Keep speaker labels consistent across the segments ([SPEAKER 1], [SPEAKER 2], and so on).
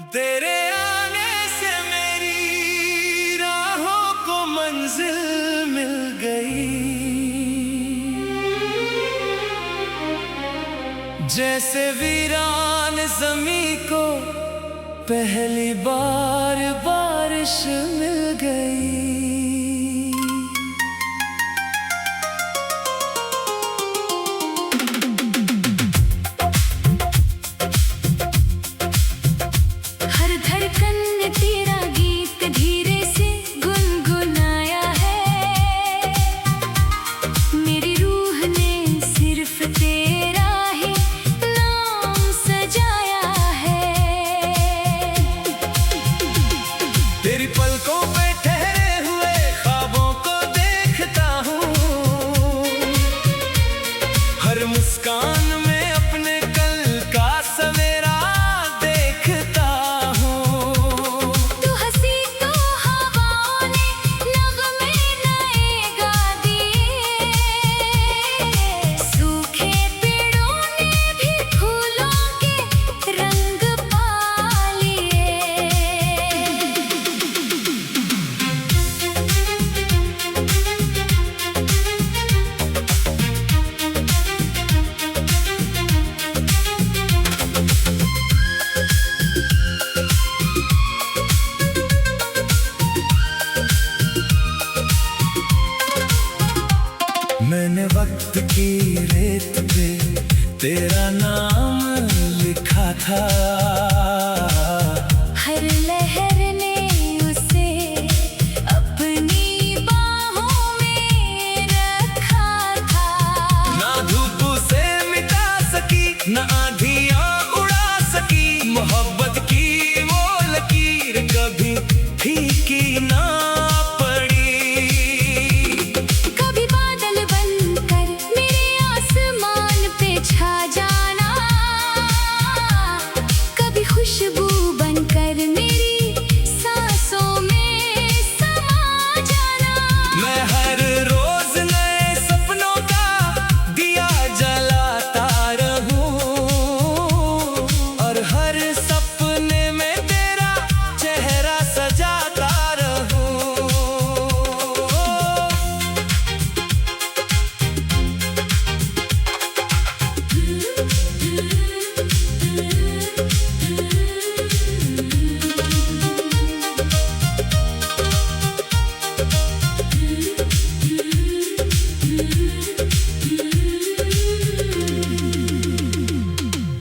[SPEAKER 1] तेरे आने से मेरी राहों को मंजिल मिल गई। जैसे वीरान ज़मीं को पहली बार बारिश मिल गई। तेरी पलकों पे ठहरे हुए ख्वाबों को देखता हूँ, हर मुस्कान में अपने कल का सवेरा देखता हूँ।
[SPEAKER 2] तू हंसी तो हवाओं ने नगमे नए गा दिए, सूखे पेड़ों ने भी फूलों के रंग पा लिए।
[SPEAKER 1] मैंने वक्त की रेत पे तेरा नाम लिखा था,
[SPEAKER 2] हर लहर ने उसे अपनी बाहों में रखा था।
[SPEAKER 1] ना धूप से मिटा सकी ना आंधियां उड़ा सकी, मोहब्बत की वो लकीर कभी फीकी ना पड़ी।
[SPEAKER 2] कभी बादल बनकर मेरे आसमान पे छा जाना, कभी खुशबू बनकर मेरी सांसों में समा जाना।
[SPEAKER 1] मैं हर रोज नए सपनों का दिया जलाता रहूं, और हर सपने में तेरा चेहरा सजाता रहूं।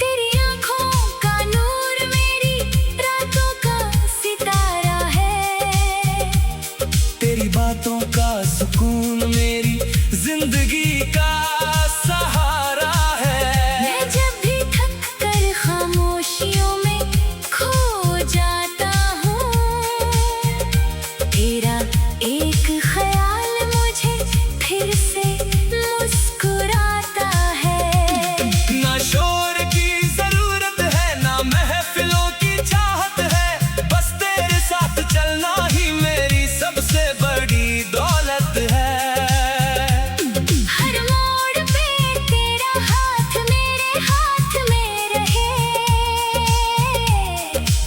[SPEAKER 2] तेरी आँखों का नूर मेरी रातों का सितारा है,
[SPEAKER 1] तेरी बातों का सुकून मेरी जिंदगी का सहारा है।
[SPEAKER 2] मैं जब भी थक कर खामोशियों में खो जाता हूँ, तेरा एक ख्याल मुझे फिर से मुस्कुराता है।
[SPEAKER 1] ना शोर की जरूरत है ना महफिलों की चाहत है, बस तेरे साथ चलना ही मेरी सबसे बड़ी दौलत है।
[SPEAKER 2] हर मोड़ पे तेरा हाथ मेरे हाथ में रहे,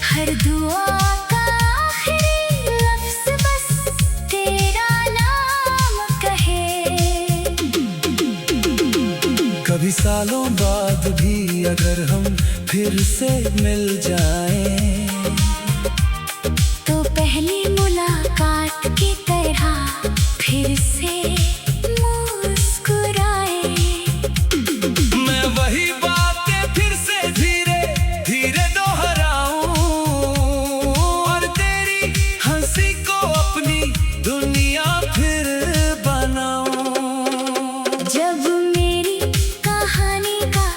[SPEAKER 2] हर दुआ का आखिरी लफ्ज़ बस तेरा नाम कहे।
[SPEAKER 1] कभी सालों बाद भी अगर हम फिर से मिल जाएं,
[SPEAKER 2] तो पहली मुलाकात की तरह फिर से मुस्कुराए।
[SPEAKER 1] मैं वही बातें फिर से धीरे धीरे दोहराऊं, और तेरी हंसी को अपनी दुनिया फिर बनाऊं।
[SPEAKER 2] जब मेरी कहानी का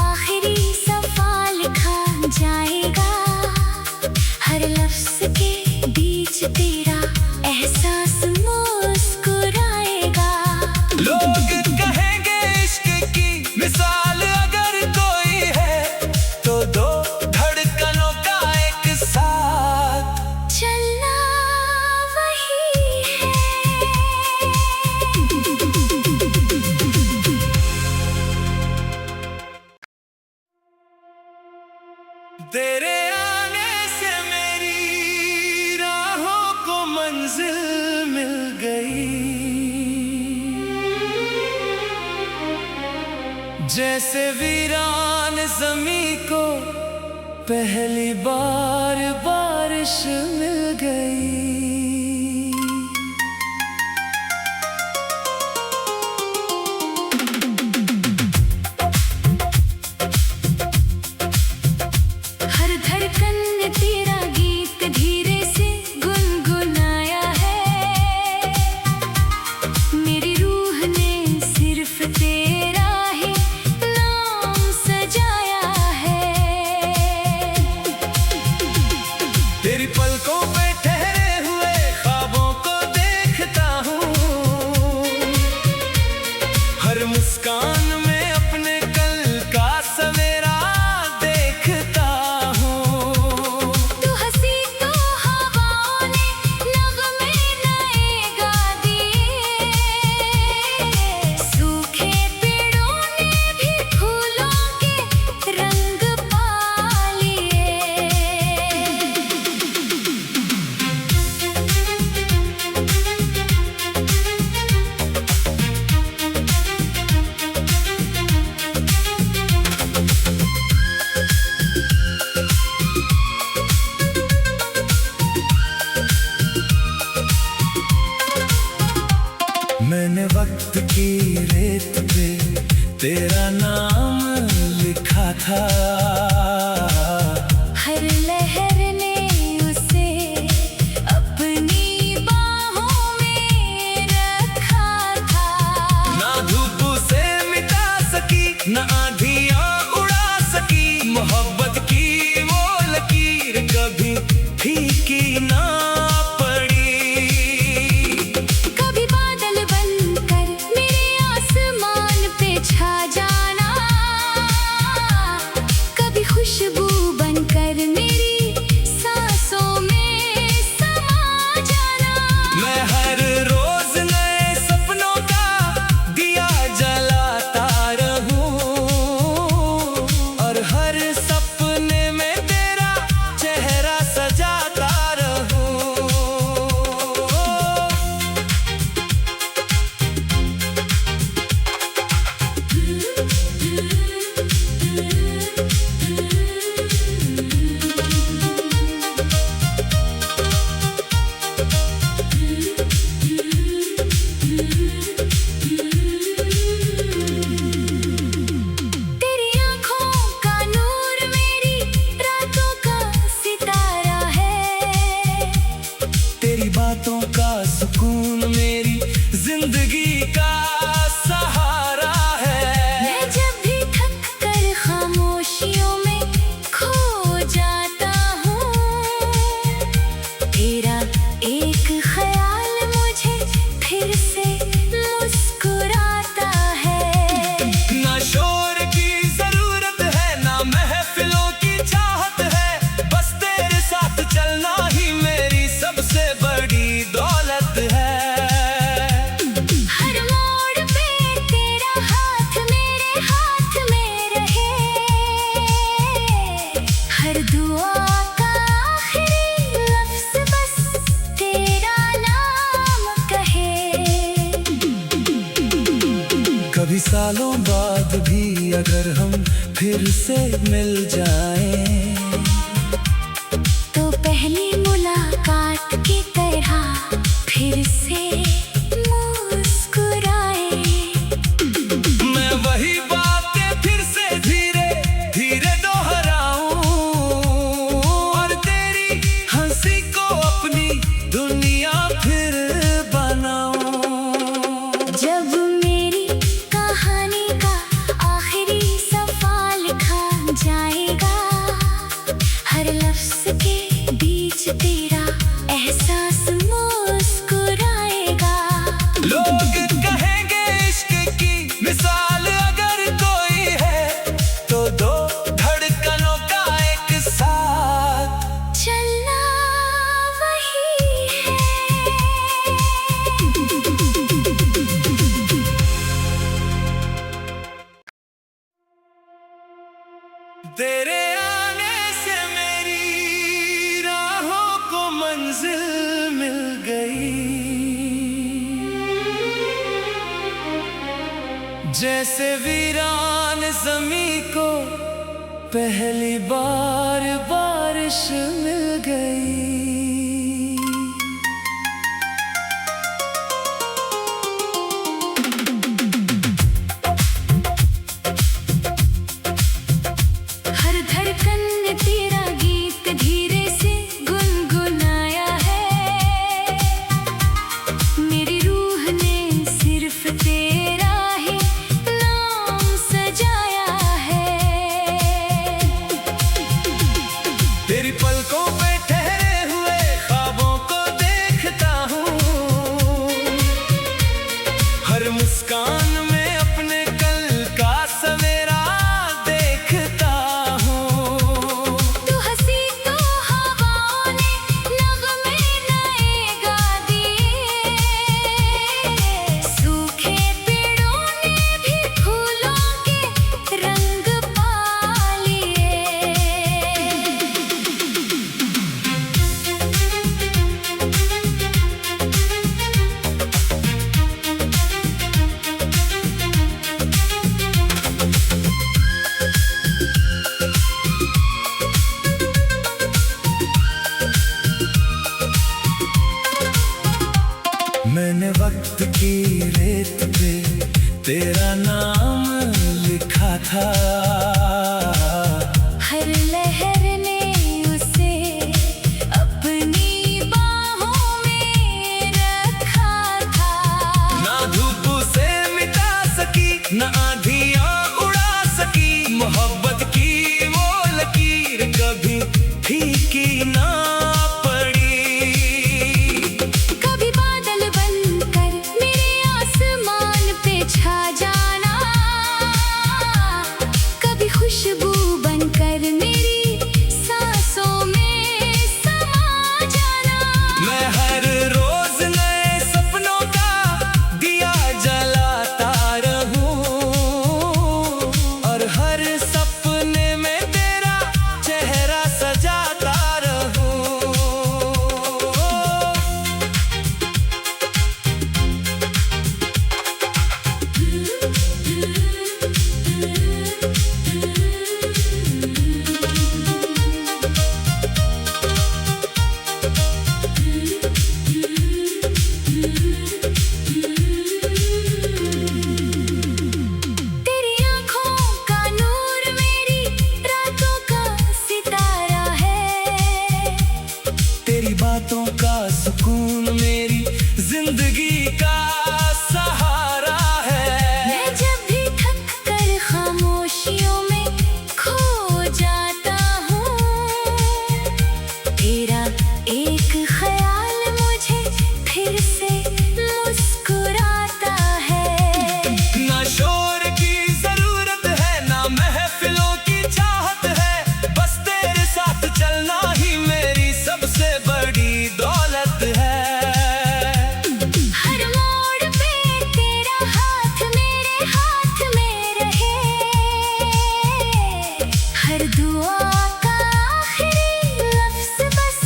[SPEAKER 2] आखिरी सफ़ा लिखा जाएगा, हर लफ्ज़ के बीच तेरा एहसास मुस्कुराएगा।
[SPEAKER 1] लोग कहेंगे इश्क की मिसाल अगर कोई है, तो दो धड़कनों का एक साथ
[SPEAKER 2] चलना वही है।
[SPEAKER 1] तेरे आने से जैसे वीरान ज़मीं को पहली बार बारिश मिल गई।
[SPEAKER 2] हर धड़कन ने तेरा गीत धीरे से गुनगुनाया है। मेरी रूह ने सिर्फ तेरा ही नाम सजाया है।
[SPEAKER 1] तेरी पलकों पे ठहरे हुए ख्वाबों को देखता हूँ। हर मुस्कान में अपने कल का सवेरा देखता हूँ।
[SPEAKER 2] तू हंसी तो हवाओं ने नगमे नए गा दिए। सूखे पेड़ों ने भी फूलों के रंग पा लिए।
[SPEAKER 1] मैंने वक्त की रेत पे तेरा नाम लिखा था।
[SPEAKER 2] हर लहर ने उसे अपनी बाहों में रखा था।
[SPEAKER 1] ना धूप से मिटा सकी ना आंधियां उड़ा सकी। मोहब्बत की वो लकीर कभी फीकी ना पड़ी।
[SPEAKER 2] कभी बादल बनकर मेरे आसमान पे छा जाना। कभी खुशबू बनकर मेरी सांसों में समा जाना।
[SPEAKER 1] मैं हर रोज नए सपनों का दिया जलाता रहूं। और हर सपने में तेरा चेहरा सजाता रहूं।
[SPEAKER 2] तेरी आँखों का नूर मेरी रातों का सितारा है।
[SPEAKER 1] तेरी बातों का सुकून मेरी जिंदगी का सहारा है।
[SPEAKER 2] मैं जब भी थक कर खामोशियों में खो जाता हूँ। तेरा एक ख्याल मुझे फिर से मुस्कुराता है।
[SPEAKER 1] ना शोर की जरूरत है ना महफिलों की चाहत है। बस तेरे साथ चलना ही मेरी सबसे बड़ी दौलत है।
[SPEAKER 2] हर मोड़ पे तेरा हाथ मेरे हाथ में रहे। हर दुआ का आखिरी लफ्ज़ बस तेरा नाम कहे।
[SPEAKER 1] कभी सालों बाद भी अगर हम फिर से मिल जाएं।
[SPEAKER 2] तो पहली मुलाकात की तरह फिर से मुस्कुराए।
[SPEAKER 1] मैं वही बातें फिर से धीरे धीरे दोहराऊं। और तेरी हंसी को अपनी दुनिया फिर बनाऊं।
[SPEAKER 2] जब मेरी कहानी का आखिरी सफ़ा लिखा जाएगा। हर लफ्ज़ के बीच तेरा एहसास मुस्कुराएगा।
[SPEAKER 1] लोग कहेंगे इश्क की मिसाल अगर कोई है तो दो धड़कनों का एक साथ
[SPEAKER 2] चलना वही है।
[SPEAKER 1] तेरे आने से मेरी राहों को मंजिल मिल गई। जैसे वीरान जमी को पहली बार बारिश मिल गई।
[SPEAKER 2] हर धड़कन ने तेरा गीत धीरे से गुनगुनाया है। मेरी रूह ने सिर्फ तेरा ही नाम सजाया है।
[SPEAKER 1] तेरी पलकों पे ठहरे हुए ख्वाबों को देखता हूँ। हर मुस्कान में अपने कल का सवेरा देखता हूँ।
[SPEAKER 2] तू हंसी तो हवाओं ने नगमे नए गा दिए। सूखे पेड़ों ने भी फूलों के रंग पा लिए।
[SPEAKER 1] मैंने वक्त की रेत पे तेरा नाम लिखा था।
[SPEAKER 2] हर लहर ने उसे अपनी बाहों में रखा था।
[SPEAKER 1] ना धूप से मिटा सकी ना आंधियां उड़ा सकी। मोहब्बत की वो लकीर कभी फीकी ना पड़ी।
[SPEAKER 2] कभी बादल बनकर मेरे आसमान पे छा जाना। कभी खुशबू बनकर मेरी सांसों में समा जाना।
[SPEAKER 1] मैं हर रोज नए सपनों का दिया जलाता रहूं। और हर सपने में तेरा चेहरा सजाता रहूं।
[SPEAKER 2] तेरी आँखों का नूर मेरी रातों का सितारा है।
[SPEAKER 1] तेरी बातों का सुकून मेरी जिंदगी का सहारा है।
[SPEAKER 2] मैं जब भी थक कर खामोशियों में खो जाता हूँ। तेरा एक ख्याल मुझे फिर से मुस्कुराता है।
[SPEAKER 1] ना शोर की जरूरत है ना महफिलों की चाहत है। बस तेरे साथ चलना ही मेरी सबसे बड़ी दौलत है।
[SPEAKER 2] हर मोड़ पे तेरा हाथ मेरे हाथ में रहे। हर दुआ का आखिरी लफ्ज़ बस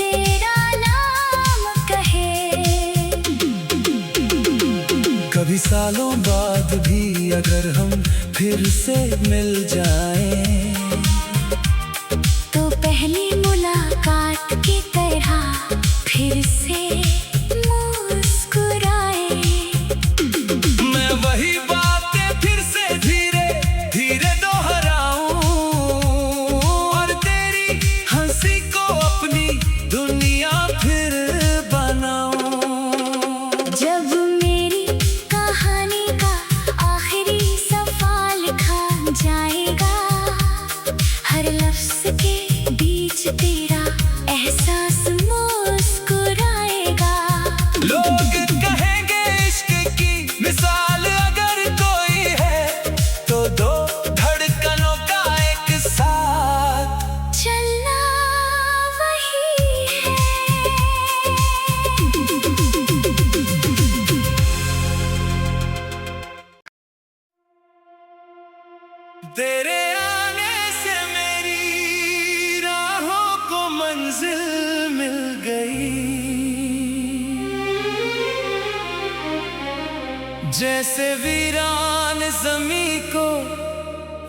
[SPEAKER 2] तेरा नाम कहे।
[SPEAKER 1] कभी सालों बाद भी अगर हम फिर से मिल जाएं।
[SPEAKER 2] तो पहली मुलाकात की तरह फिर से मुस्कुराए।
[SPEAKER 1] मैं वही बातें फिर से धीरे धीरे दोहराऊं। और तेरी हंसी को अपनी दुनिया फिर बनाऊं।
[SPEAKER 2] जब मेरी कहानी का आखिरी सफ़ा लिखा जाएगा। हर लफ्ज़ के बीच तेरा एहसास मुस्कुराएगा।
[SPEAKER 1] लोग कहेंगे इश्क की मिसाल अगर कोई है। तो दो धड़कनों का एक साथ
[SPEAKER 2] चलना वही है।
[SPEAKER 1] तेरे आने से मेरी राहों को मंजिल मिल गई। जैसे वीरान जमी को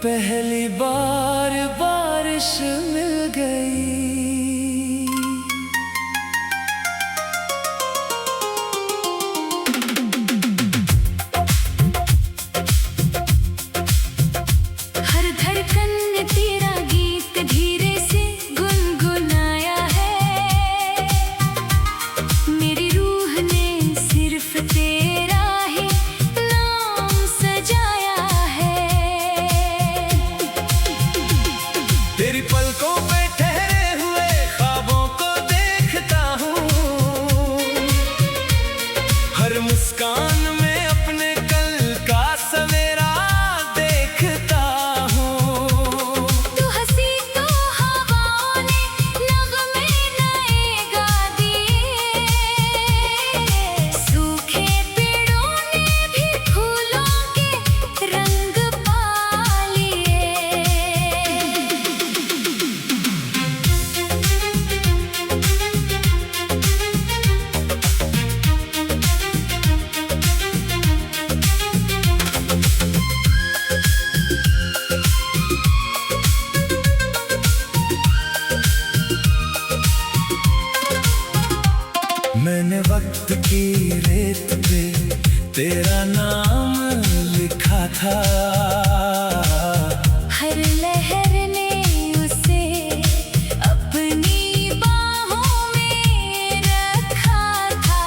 [SPEAKER 1] पहली बार बारिश मिल गई।
[SPEAKER 2] हर धड़कन ने तेरा गीत धीरे से गुनगुनाया है। मेरी रूह ने सिर्फ तेरा ही नाम सजाया है।
[SPEAKER 1] तेरी पलकों पे ठहरे हुए ख्वाबों को देखता हूँ। हर मुस्कान में अपने कल का सवेरा देखता हूँ।
[SPEAKER 2] तू हंसी तो हवाओं ने नगमे नए गा दिए। सूखे पेड़ों ने भी फूलों के रंग पा लिए।
[SPEAKER 1] मैंने वक्त की रेत पे तेरा नाम लिखा था।
[SPEAKER 2] हर लहर ने उसे अपनी बाहों में रखा था।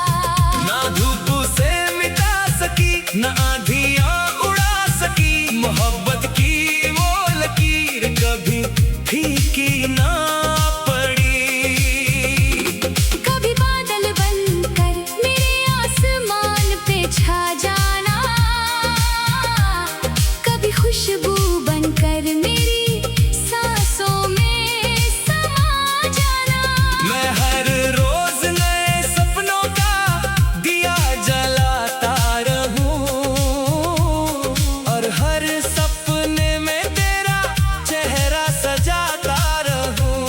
[SPEAKER 1] ना धूप से मिटा सकी ना आंधियां उड़ा सकी। मोहब्बत की वो लकीर कभी फीकी ना पड़ी।
[SPEAKER 2] कभी बादल बनकर मेरे आसमान पे छा जाना। कभी खुशबू बनकर मेरी सांसों में समा जाना।
[SPEAKER 1] मैं हर रोज नए सपनों का दिया जलाता रहूं। और हर सपने में तेरा चेहरा सजाता रहूं।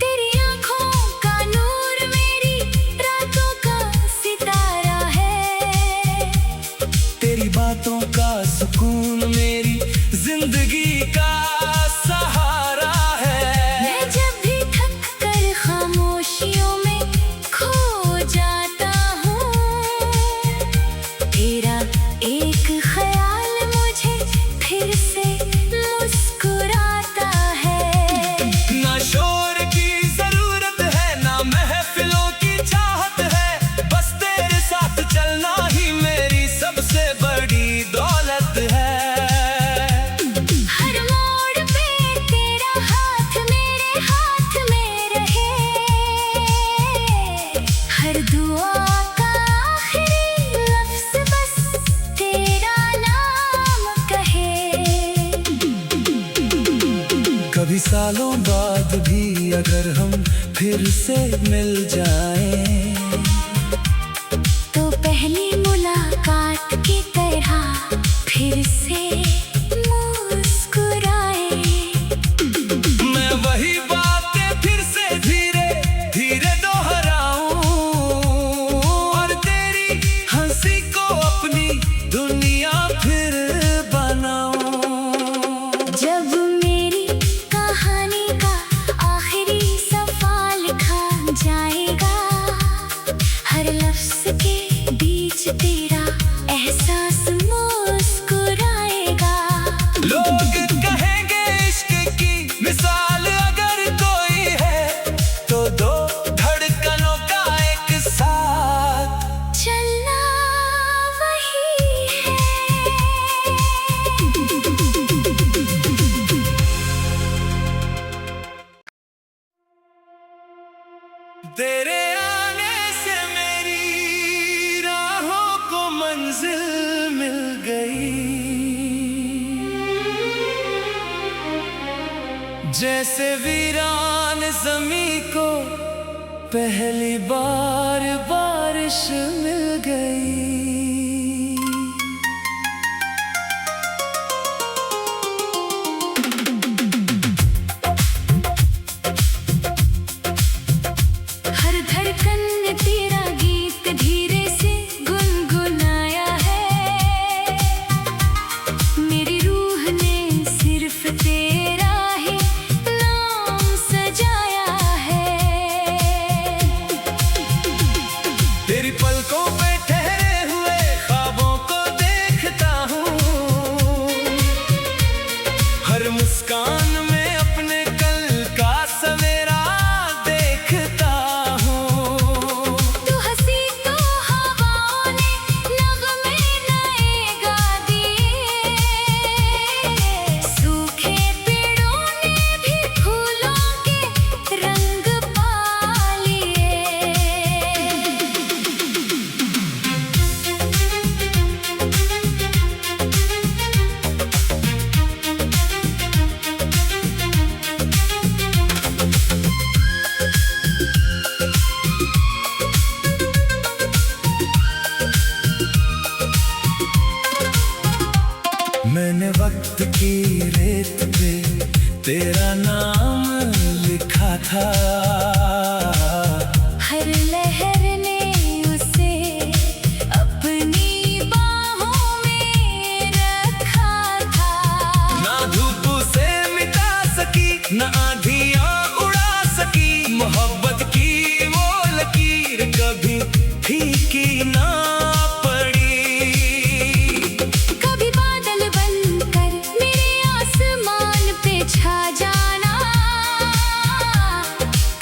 [SPEAKER 2] तेरी आँखों का नूर मेरी रातों का सितारा है।
[SPEAKER 1] तेरी बातों का सुकून मेरी जिंदगी का सहारा है।
[SPEAKER 2] मैं जब भी थक कर खामोशियों में खो जाता हूँ। तेरा एक ख्याल मुझे फिर से मुस्कुराता है।
[SPEAKER 1] ना शोर की जरूरत है ना महफिलों की चाहत है। बस तेरे साथ चलना ही मेरी सबसे बड़ी दौलत है।
[SPEAKER 2] हर मोड़ पे तेरा हाथ मेरे हाथ में रहे। हर दुआ का आखिरी लफ्ज़ बस तेरा नाम कहे।
[SPEAKER 1] कभी सालों बाद भी अगर हम फिर से मिल जाएं।
[SPEAKER 2] तो पहली मुलाकात की तरह फिर से मुस्कुराए।
[SPEAKER 1] मैं वही बातें फिर से धीरे धीरे दोहराऊं। और तेरी हंसी को अपनी दुनिया फिर बनाऊं।
[SPEAKER 2] जब मेरी कहानी का आखिरी सफ़ा लिखा जाएगा। हर लफ्ज़ के बीच तेरा एहसास मुस्कुराएगा।
[SPEAKER 1] लोग कहेंगे इश्क की मिसाल अगर कोई है। तो दो धड़कनों का एक साथ
[SPEAKER 2] चलना वही है।
[SPEAKER 1] तेरे आने से मेरी राहों को मंजिल मिल गई। जैसे वीरान ज़मीं को पहली बार बारिश मिल गई।
[SPEAKER 2] हर धड़कन ने तेरा गीत धीरे से गुनगुनाया है। मेरी रूह ने सिर्फ तेरा ही नाम सजाया है।
[SPEAKER 1] तेरी पलकों पे ठहरे हुए ख्वाबों को देखता हूँ। हर मुस्कान में अपने कल का सवेरा देखता हूँ।
[SPEAKER 2] तू हंसी तो हवाओं ने नगमे नए गा दिए। सूखे पेड़ों ने भी फूलों के रंग पा लिए।
[SPEAKER 1] मैंने वक्त की रेत पे तेरा नाम लिखा था।
[SPEAKER 2] हर लहर ने उसे अपनी बाहों में रखा था।
[SPEAKER 1] ना धूप से मिटा सकी, ना आंधियां उड़ा सकी। मोहब्बत की वो लकीर कभी फीकी ना पड़ी।
[SPEAKER 2] कभी बादल बनकर मेरे आसमान पे छा जाना।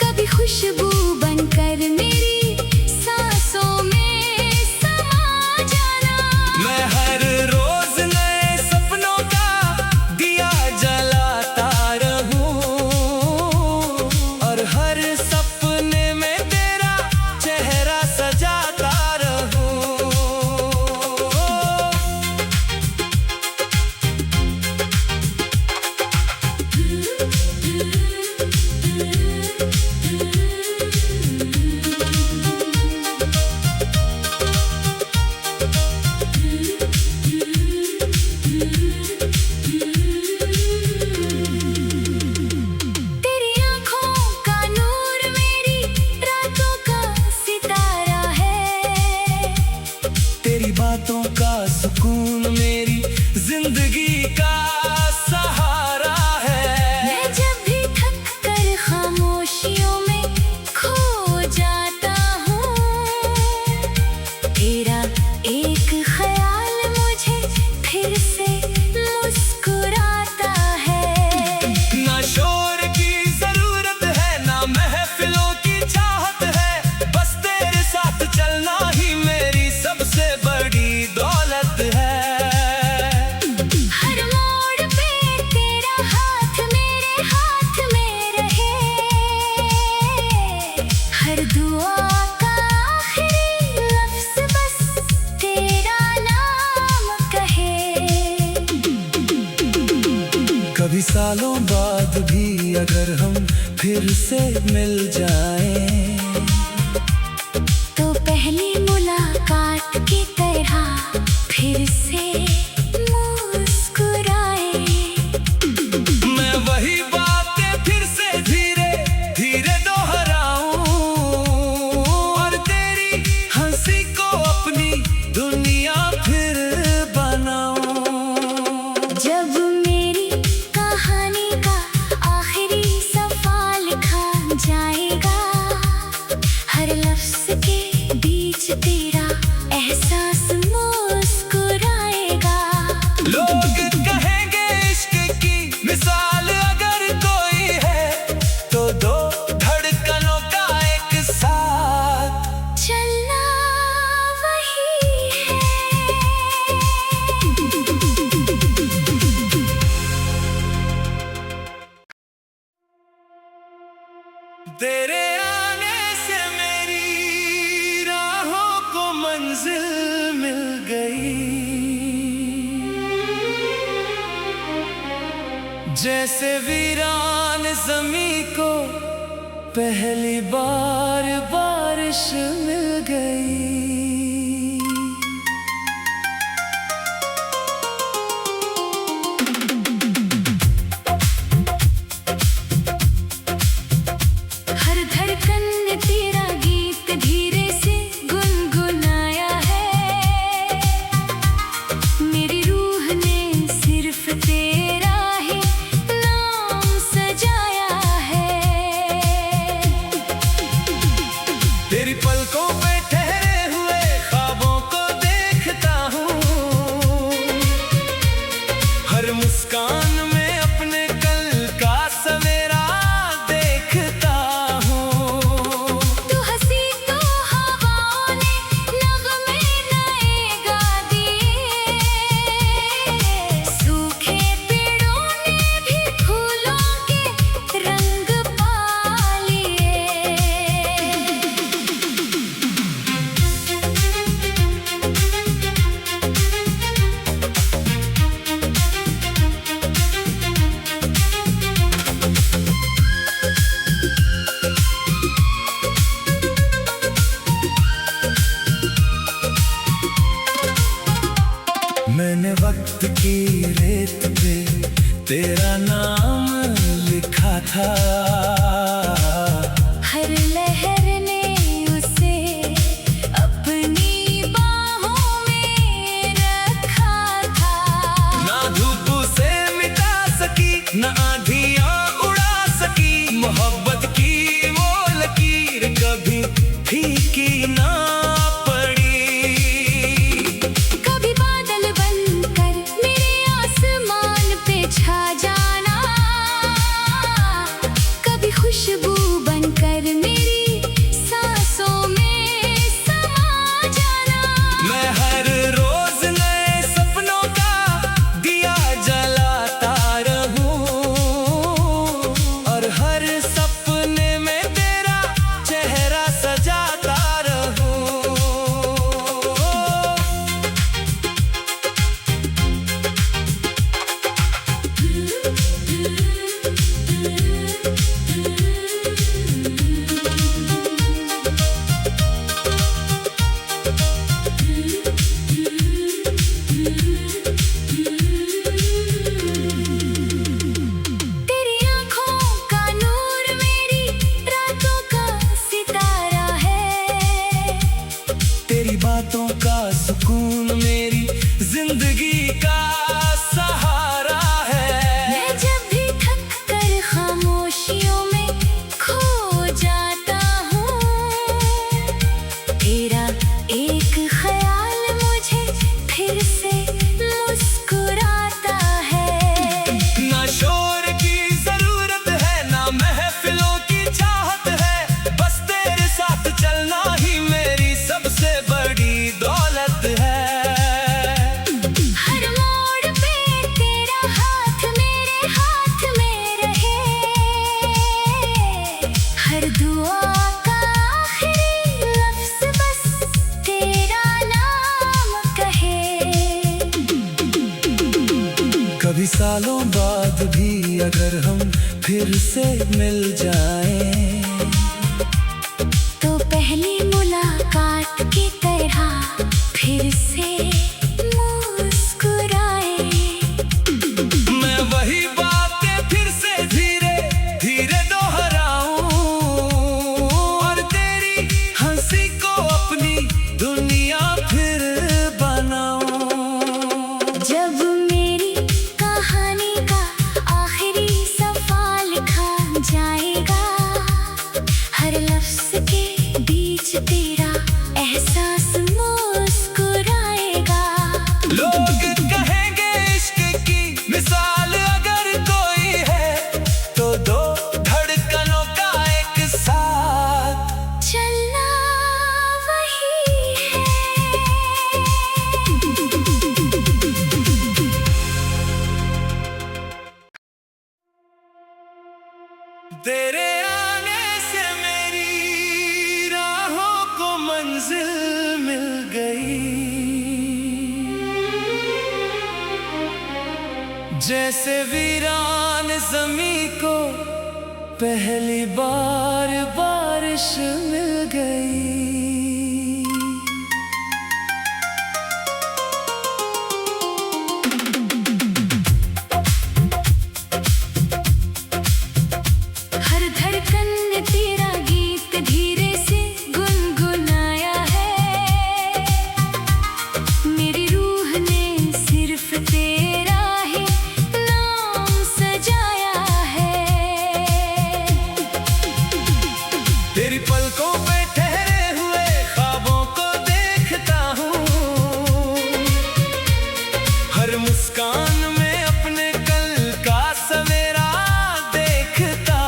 [SPEAKER 2] कभी खुशबू बनकर मेरी सांसों में समा जाना।
[SPEAKER 1] मैं हर रोज नए सपनों का दिया जलाता रहूं। और हर सपने में तेरा चेहरा सजाता रहूं।
[SPEAKER 2] तेरी आँखों का नूर मेरी रातों का सितारा है।
[SPEAKER 1] तेरी बातों का सुकून मेरी जिंदगी का सहारा है।
[SPEAKER 2] मैं जब भी थक कर खामोशियों में खो जाता हूँ। तेरा एक ख्याल मुझे फिर से मुस्कुराता है।
[SPEAKER 1] ना शोर की जरूरत है, ना महफिलों की चाहत है। बस तेरे साथ चलना ही मेरी सबसे बड़ी दौलत है।
[SPEAKER 2] हर मोड़ पे तेरा हाथ मेरे हाथ में रहे। हर दुआ का आखिरी लफ्ज़ बस तेरा नाम कहे।
[SPEAKER 1] कभी सालों बाद भी अगर हम फिर से मिल जाएं,
[SPEAKER 2] तो पहली मुलाकात की तरह फिर से मुस्कुराए।
[SPEAKER 1] मैं वही बातें फिर से धीरे धीरे दोहराऊं। और तेरी हंसी को अपनी दुनिया फिर बनाऊं।
[SPEAKER 2] जब मेरी कहानी का आखिरी सफ़ा लिखा जाएगा। हर लफ्ज़ के बीच तेरा एहसास मुस्कुराएगा।
[SPEAKER 1] लोग कहेंगे इश्क की मिसाल अगर कोई है, तो दो धड़कनों का एक साथ
[SPEAKER 2] चलना वही है।
[SPEAKER 1] तेरे आने से मेरी राहों को मंजिल मिल गई। जैसे वीरान ज़मीं को पहली बार बारिश मिल गई।
[SPEAKER 2] हर धड़कन ने तेरा गीत धीरे से गुनगुनाया है। मेरी रूह ने सिर्फ तेरा ही नाम सजाया है।
[SPEAKER 1] तेरी पलकों पे ठहरे हुए ख्वाबों को देखता हूँ। हर मुस्कान में अपने कल का सवेरा देखता हूँ।
[SPEAKER 2] तू हंसी तो हवाओं ने नगमे नए गा दिए। सूखे पेड़ों ने भी फूलों के रंग पा लिए।
[SPEAKER 1] मैंने वक्त की रेत पे तेरा नाम लिखा था।
[SPEAKER 2] हर लहर ने उसे अपनी बाहों में रखा था।
[SPEAKER 1] ना धूप से मिटा सकी ना आंधियां उड़ा सकी। मोहब्बत की वो लकीर कभी फीकी ना पड़ी।
[SPEAKER 2] कभी बादल बनकर मेरे आसमान पे छा जाना। कभी खुशबू बनकर मेरी सांसों में समा जाना।
[SPEAKER 1] मैं हर रोज नए सपनों का दिया जलाता रहूं। और हर सपने में तेरा चेहरा सजाता रहूं।
[SPEAKER 2] तेरी आँखों का नूर मेरी रातों का सितारा है।
[SPEAKER 1] तेरी बातों का सुकून मेरी जिंदगी का सहारा है।
[SPEAKER 2] मैं जब भी थक कर खामोशियों में खो जाता हूँ। तेरा एक ख्याल मुझे फिर से मुस्कुराता है।
[SPEAKER 1] ना शोर की जरूरत है ना महफिलों की चाहत है। बस तेरे साथ चलना ही मेरी सबसे बड़ी दौलत है।
[SPEAKER 2] हर मोड़ पे तेरा हाथ मेरे हाथ में रहे। हर दुआ का आखिरी लफ्ज़ बस तेरा नाम कहे।
[SPEAKER 1] कभी सालों बाद भी अगर हम फिर से मिल जाएं।
[SPEAKER 2] तो पहली मुलाकात की तरह फिर से मुस्कुराए।
[SPEAKER 1] मैं वही बातें फिर से धीरे धीरे दोहराऊं। और तेरी हंसी को अपनी दुनिया फिर बनाऊं।
[SPEAKER 2] जब मेरी कहानी का आखिरी सफ़ा लिखा जाएगा। हर लफ्ज़ के बीच तेरा एहसास मुस्कुराएगा।
[SPEAKER 1] लोग कहेंगे इश्क की मिसाल अगर कोई है। तो दो धड़कनों का एक साथ
[SPEAKER 2] चलना वही है।
[SPEAKER 1] तेरे आने से मेरी राहों को मंजिल मिल गई। जैसे वीरान ज़मीं को पहली बार बारिश मिल गई।
[SPEAKER 2] हर धड़कन ने तेरा गीत धीरे से गुनगुनाया है। मेरी रूह ने सिर्फ तेरा ही नाम सजाया है।
[SPEAKER 1] तेरी पलकों पे ठहरे हुए ख्वाबों को देखता हूँ। हर मुस्कान में अपने कल का सवेरा देखता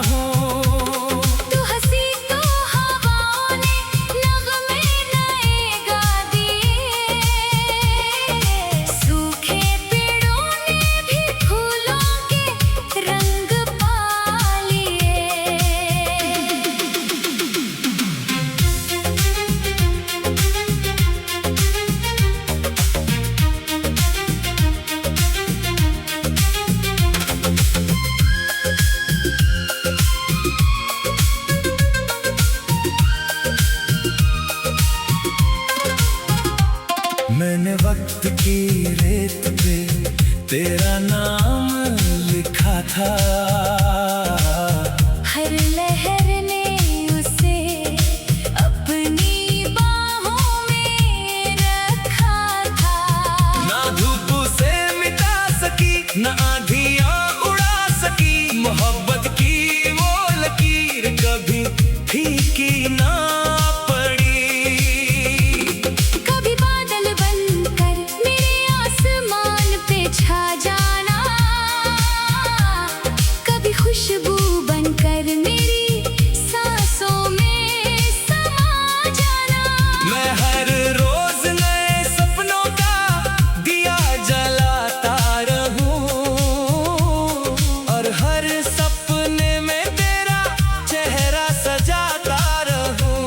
[SPEAKER 1] हूँ।
[SPEAKER 2] तू हंसी तो हवाओं ने नगमे नए गा दिए। सूखे पेड़ों ने भी फूलों के रंग पा लिए।
[SPEAKER 1] मैंने वक्त की रेत पे तेरा नाम लिखा था।
[SPEAKER 2] हर लहर ने उसे अपनी बाहों में रखा था।
[SPEAKER 1] ना धूप से मिटा सकी, ना आंधियां उड़ा सकी। मोहब्बत की वो लकीर कभी फीकी ना पड़ी।
[SPEAKER 2] कभी बादल बनकर मेरे आसमान पे छा जाना। कभी खुशबू बनकर मेरी सांसों में समा जाना। मैं
[SPEAKER 1] हर रोज नए सपनों का दिया जलाता रहूं। और हर सपने में तेरा चेहरा सजाता रहूं।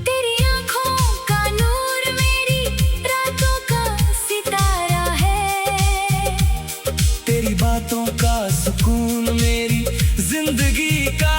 [SPEAKER 2] तेरी आँखों का नूर मेरी रातों का सितारा है।
[SPEAKER 1] तेरी बातों का सुकून मेरी जिंदगी का